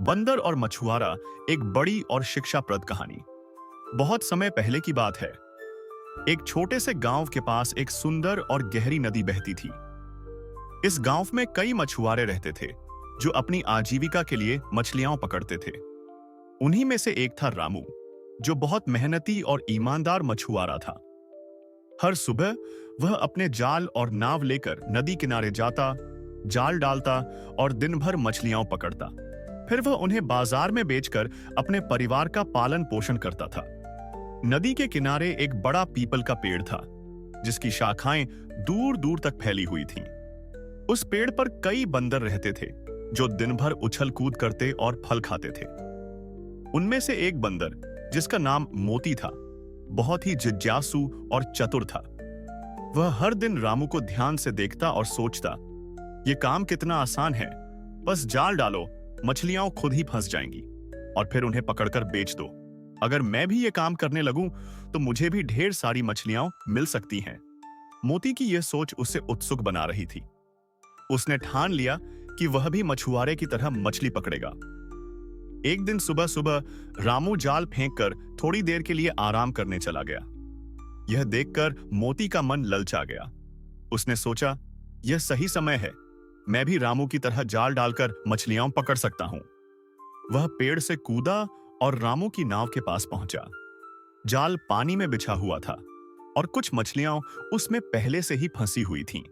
बंदर और मछुआरा, एक बड़ी और शिक्षाप्रद कहानी। बहुत समय पहले की बात है। एक छोटे से गांव के पास एक सुंदर और गहरी नदी बहती थी। इस गांव में कई मछुआरे रहते थे जो अपनी आजीविका के लिए मछलियां पकड़ते थे। उन्हीं में से एक था रामू, जो बहुत मेहनती और ईमानदार मछुआरा था। हर सुबह वह अपने जाल और नाव लेकर नदी किनारे जाता, जाल डालता और दिन भर मछलियां पकड़ता। फिर वह उन्हें बाजार में बेचकर अपने परिवार का पालन पोषण करता था। नदी के किनारे एक बड़ा पीपल का पेड़ था, जिसकी शाखाएं दूर दूर तक फैली हुई थीं। उस पेड़ पर कई बंदर रहते थे, जो दिन भर उछल कूद करते और फल खाते थे। उनमें से एक बंदर, जिसका नाम मोती था, बहुत ही जिज्ञासु और चतुर था। वह हर दिन रामू को ध्यान से देखता और सोचता, ये काम कितना आसान है, बस जाल डालो, मछलियां खुद ही फंस जाएंगी और फिर उन्हें पकड़कर बेच दो। अगर मैं भी ये काम करने लगूं तो मुझे भी ढेर सारी मछलियां मिल सकती हैं। मोती की यह सोच उसे उत्सुक बना रही थी। उसने ठान लिया कि वह भी मछुआरे की तरह मछली पकड़ेगा। एक दिन सुबह सुबह रामू जाल फेंककर थोड़ी देर के लिए आराम करने चला गया। यह देखकर मोती का मन ललचा गया। उसने सोचा, यह सही समय है, मैं भी रामू की तरह जाल डालकर मछलियां पकड़ सकता हूं। वह पेड़ से कूदा और रामू की नाव के पास पहुंचा। जाल पानी में बिछा हुआ था और कुछ मछलियां उसमें पहले से ही फंसी हुई थीं।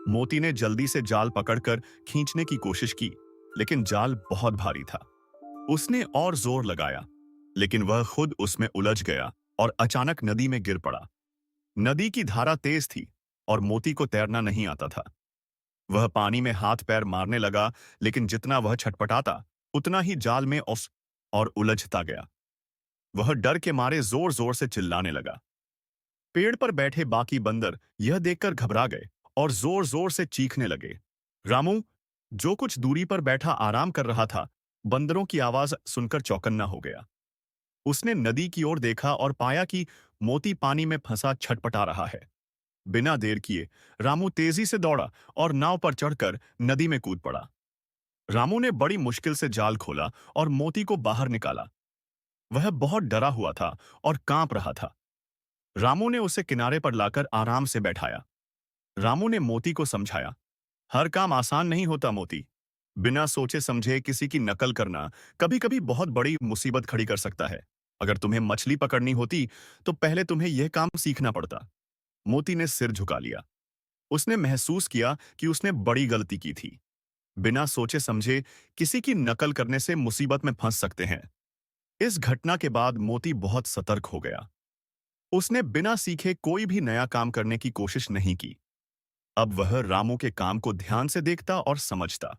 मोती ने जल्दी से जाल पकड़कर खींचने की कोशिश की, लेकिन जाल बहुत भारी था। उसने और जोर लगाया, लेकिन वह खुद उसमें उलझ गया और अचानक नदी में गिर पड़ा। नदी की धारा तेज थी और मोती को तैरना नहीं आता था। वह पानी में हाथ पैर मारने लगा, लेकिन जितना वह छटपटाता, उतना ही जाल में और उलझता गया। वह डर के मारे जोर जोर से चिल्लाने लगा। पेड़ पर बैठे बाकी बंदर यह देखकर घबरा गए और जोर जोर से चीखने लगे। रामू, जो कुछ दूरी पर बैठा आराम कर रहा था, बंदरों की आवाज सुनकर चौकन्ना हो गया। उसने नदी की ओर देखा और पाया कि मोती पानी में फंसा छटपटा रहा है। बिना देर किए रामू तेजी से दौड़ा और नाव पर चढ़कर नदी में कूद पड़ा। रामू ने बड़ी मुश्किल से जाल खोला और मोती को बाहर निकाला। वह बहुत डरा हुआ था और कांप रहा था। रामू ने उसे किनारे पर लाकर आराम से बैठाया। रामू ने मोती को समझाया, हर काम आसान नहीं होता मोती। बिना सोचे समझे किसी की नकल करना कभी कभी बहुत बड़ी मुसीबत खड़ी कर सकता है। अगर तुम्हें मछली पकड़नी होती तो पहले तुम्हें यह काम सीखना पड़ता। मोती ने सिर झुका लिया। उसने महसूस किया कि उसने बड़ी गलती की थी। बिना सोचे समझे किसी की नकल करने से मुसीबत में फंस सकते हैं। इस घटना के बाद मोती बहुत सतर्क हो गया। उसने बिना सीखे कोई भी नया काम करने की कोशिश नहीं की। अब वह रामू के काम को ध्यान से देखता और समझता।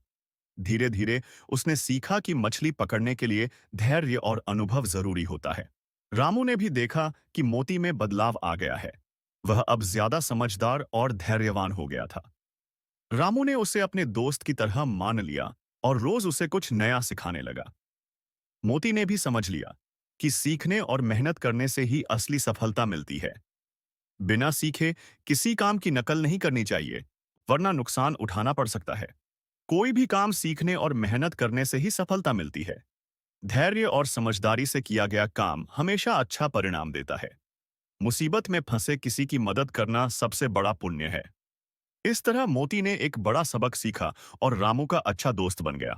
धीरे धीरे उसने सीखा कि मछली पकड़ने के लिए धैर्य और अनुभव जरूरी होता है। रामू ने भी देखा कि मोती में बदलाव आ गया है। वह अब ज्यादा समझदार और धैर्यवान हो गया था। रामू ने उसे अपने दोस्त की तरह मान लिया और रोज उसे कुछ नया सिखाने लगा। मोती ने भी समझ लिया कि सीखने और मेहनत करने से ही असली सफलता मिलती है। बिना सीखे किसी काम की नकल नहीं करनी चाहिए, वरना नुकसान उठाना पड़ सकता है। कोई भी काम सीखने और मेहनत करने से ही सफलता मिलती है। धैर्य और समझदारी से किया गया काम हमेशा अच्छा परिणाम देता है। मुसीबत में फंसे किसी की मदद करना सबसे बड़ा पुण्य है। इस तरह मोती ने एक बड़ा सबक सीखा और रामू का अच्छा दोस्त बन गया।